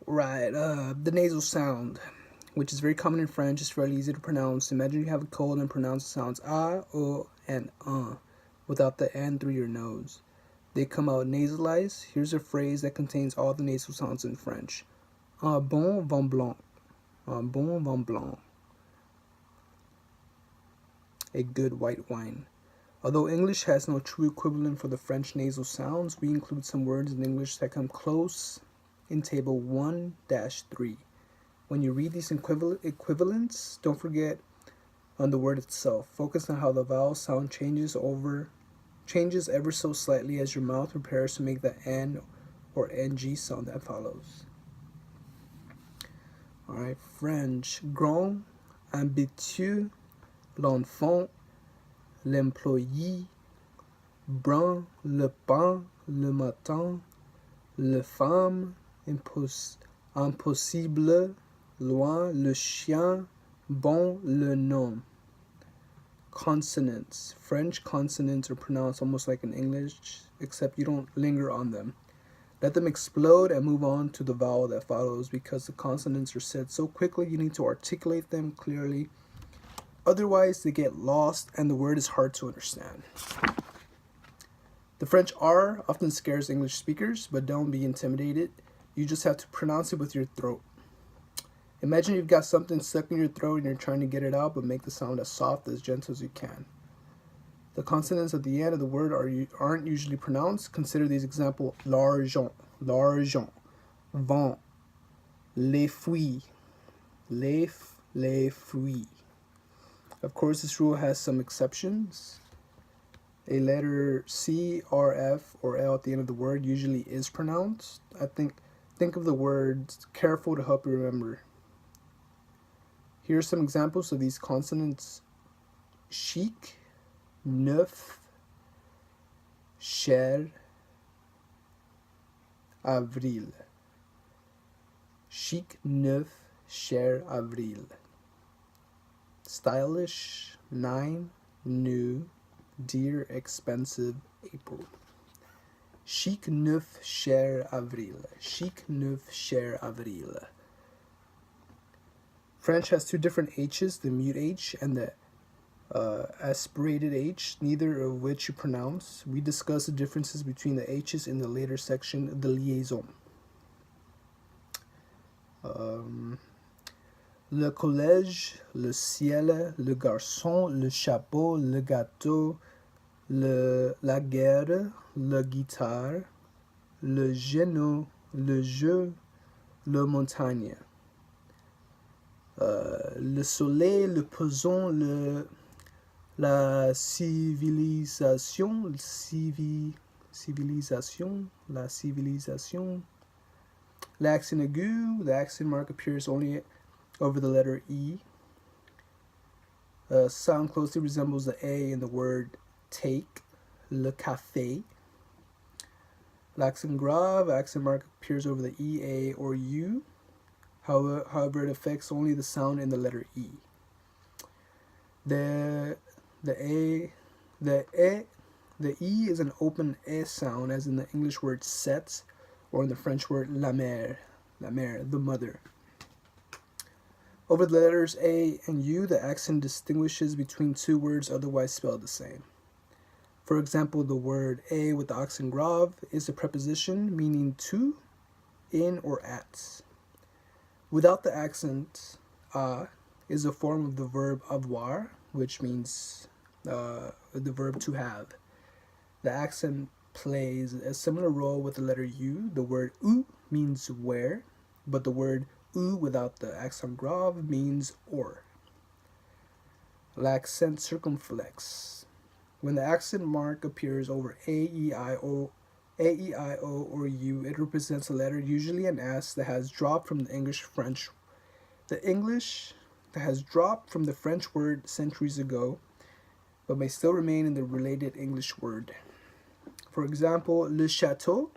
Right, the nasal sound, which is very common in French, is fairly easy to pronounce. Imagine you have a cold and pronounce the sounds o, and without the n through your nose. They come out nasalized. Here's a phrase that contains all the nasal sounds in French. Un bon vin blanc. Un bon vin blanc. A good white wine. Although English has no true equivalent for the French nasal sounds, we include some words in English that come close in table 1-3. When you read these equivalents, don't forget on the word itself. Focus on how the vowel sound changes ever so slightly as your mouth prepares to make the N or NG sound that follows. Alright, French. Grand, ambitieux, l'enfant, l'employé, brun, le pain, le matin, le femme, impossible, loin, le chien, bon, le nom. Consonants. French consonants are pronounced almost like in English, except you don't linger on them. Let them explode and move on to the vowel that follows, because the consonants are said so quickly you need to articulate them clearly. Otherwise, they get lost and the word is hard to understand. The French R often scares English speakers, but don't be intimidated. You just have to pronounce it with your throat. Imagine you've got something stuck in your throat and you're trying to get it out, but make the sound as soft, as gentle as you can. The consonants at the end of the word aren't usually pronounced. Consider these examples: l'argent, l'argent, vent, les fruits, les fruits. Of course, this rule has some exceptions. A letter C, R, F, or L at the end of the word usually is pronounced. Think of the words careful to help you remember. Here are some examples of these consonants: chic, neuf, cher, avril. Chic, neuf, cher, avril. Stylish, 9, new, dear, expensive, April. Chic, neuf, cher, avril. Chic, neuf, cher, avril. French has two different H's, the mute H and the aspirated H, neither of which you pronounce. We discuss the differences between the H's in the later section, the liaison. Le collège, le ciel, le garçon, le chapeau, le gâteau, la guerre, la guitare, le genou, le jeu, le montagne. Le soleil, le poison, la civilisation, la civilisation. L'accent aigu, the accent mark appears only over the letter E. Sound closely resembles the A in the word take, le café. L'accent grave, accent mark appears over the E, A, or U. However, it affects only the sound in the letter E. The E is an open E sound, as in the English word set, or in the French word la mère, the mother. Over the letters A and U, the accent distinguishes between two words otherwise spelled the same. For example, the word A with the accent grave is a preposition meaning to, in, or at. Without the accent, is a form of the verb avoir, which means the verb to have. The accent plays a similar role with the letter U. The word ou means where, but the word ou without the accent grave means or. L'accent circumflex. When the accent mark appears over A, E, I, O, or U, it represents a letter, usually an S, that has dropped from the English French word centuries ago, but may still remain in the related English word. For example, le château,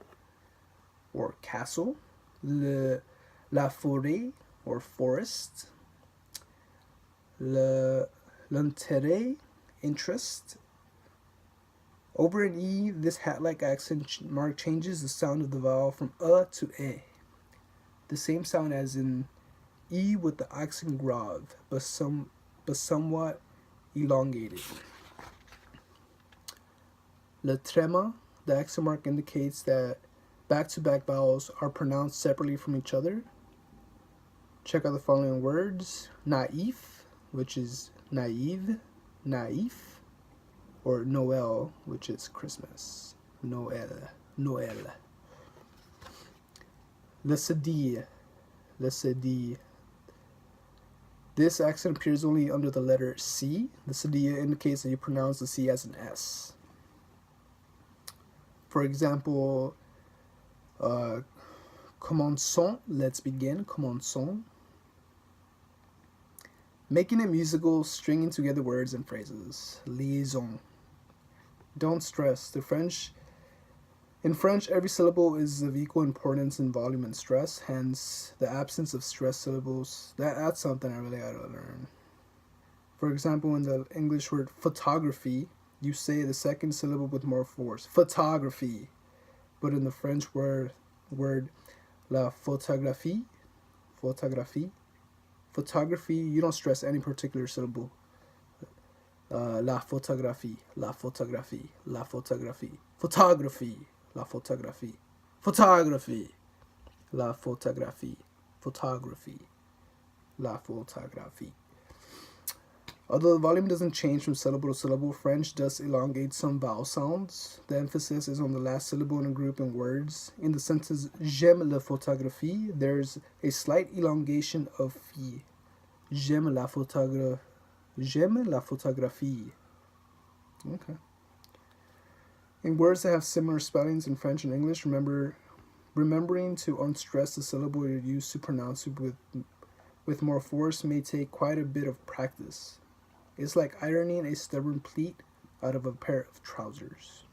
or castle, la forêt, or forest, l'intérêt, interest. Over an E, this hat-like accent mark changes the sound of the vowel from to E. the same sound as in E with the accent grave, but somewhat elongated. Le trema, the accent mark indicates that back-to-back vowels are pronounced separately from each other. Check out the following words. Naif, which is naive, naif, or Noel, which is Christmas. Noel, Noel. Le cedille, le cedille. This accent appears only under the letter C. The cedille indicates that you pronounce the C as an S. For example, commençons, let's begin, commençons. Making it musical, stringing together words and phrases. Liaison. Don't stress. In French, every syllable is of equal importance in volume and stress, hence the absence of stress syllables. That's something I really had to learn. For example, in the English word photography, you say the second syllable with more force. Photography. But in the French word la photographie, photography, you don't stress any particular syllable. La photographie, la photographie, la photographie, photography, la photographie, photography, la photographie, photography, la photographie. Although the volume doesn't change from syllable to syllable, French does elongate some vowel sounds. The emphasis is on the last syllable in a group in words. In the sentence j'aime la photographie, there's a slight elongation of phi. J'aime la photographie. Okay. In words that have similar spellings in French and English, remembering to unstress the syllable you're used to pronounce it with more force may take quite a bit of practice. It's like ironing a stubborn pleat out of a pair of trousers.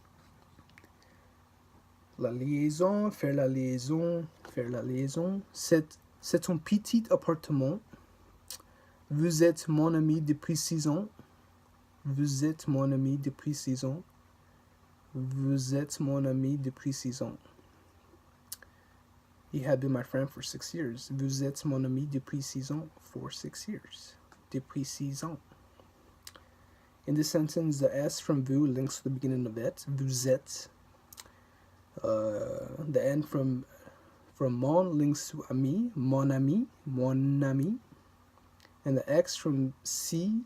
La liaison, faire la liaison, faire la liaison. C'est un petit appartement. Vous êtes mon ami depuis 6 ans. Vous êtes mon ami depuis 6 ans. Vous êtes mon ami depuis 6 ans. He had been my friend for 6 years. Vous êtes mon ami depuis 6 ans. For 6 years. Depuis 6 ans. In this sentence, the S from vous links to the beginning of it. Vous êtes. The N from mon links to ami. Mon ami. Mon ami. And the X from si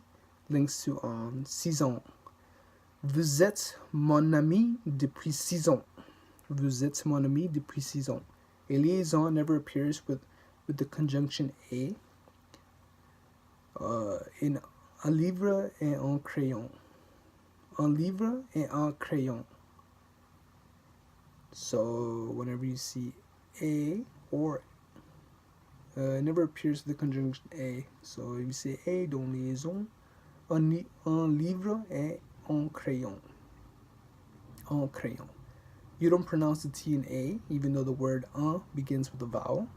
links to 6 ans. Vous êtes mon ami depuis 6 ans. Vous êtes mon ami depuis 6 ans. A liaison never appears with the conjunction a in un livre et un crayon. Un livre et un crayon. So whenever you see a or it never appears with the conjunction a. So if you say a dans liaison, un livre et un crayon. Un crayon. You don't pronounce the T in A, even though the word un begins with a vowel.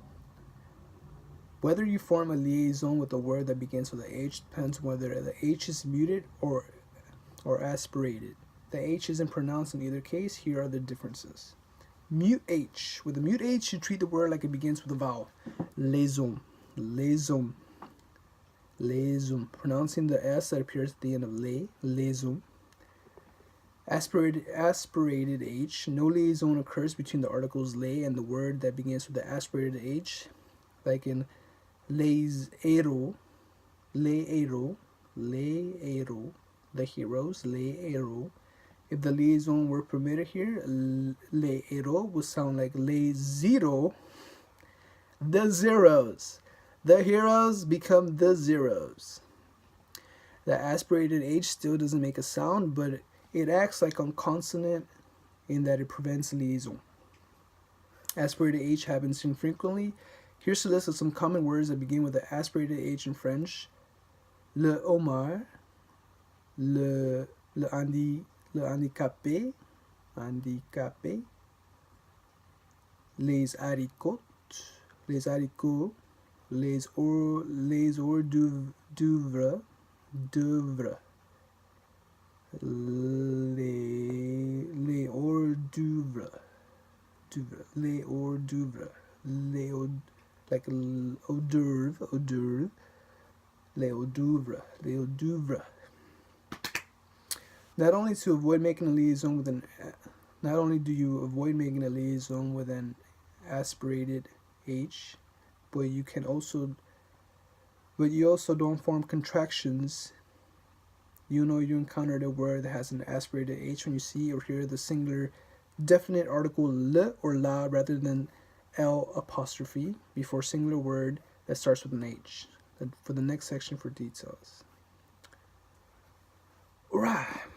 Whether you form a liaison with a word that begins with a H depends on whether the H is muted or aspirated. The H isn't pronounced in either case. Here are the differences. Mute H. With a mute H, you treat the word like it begins with a vowel. Liaison. Liaison. Liaison. Pronouncing the S that appears at the end of le. Liaison. Aspirated H. No liaison occurs between the articles les and the word that begins with the aspirated H, like in les héros, les héros, les héros, the heroes, les héros. If the liaison were permitted here, les héros would sound like les zero, the zeros. The heroes become the zeros. The aspirated H still doesn't make a sound, but it acts like a consonant in that it prevents liaison. Aspirated H happens infrequently. Here's a list of some common words that begin with the aspirated H in French. Le homard, le handicapé, les haricots, les hors d'oeuvre, les hors d'oeuvre, like hors d'oeuvre, les hors d'oeuvre. Not only to avoid making a liaison with an, not only do you avoid making a liaison with an aspirated H, but you also don't form contractions. You know you encountered a word that has an aspirated H when you see or hear the singular definite article le or la rather than L apostrophe before singular word that starts with an H. For the next section for details. Alright.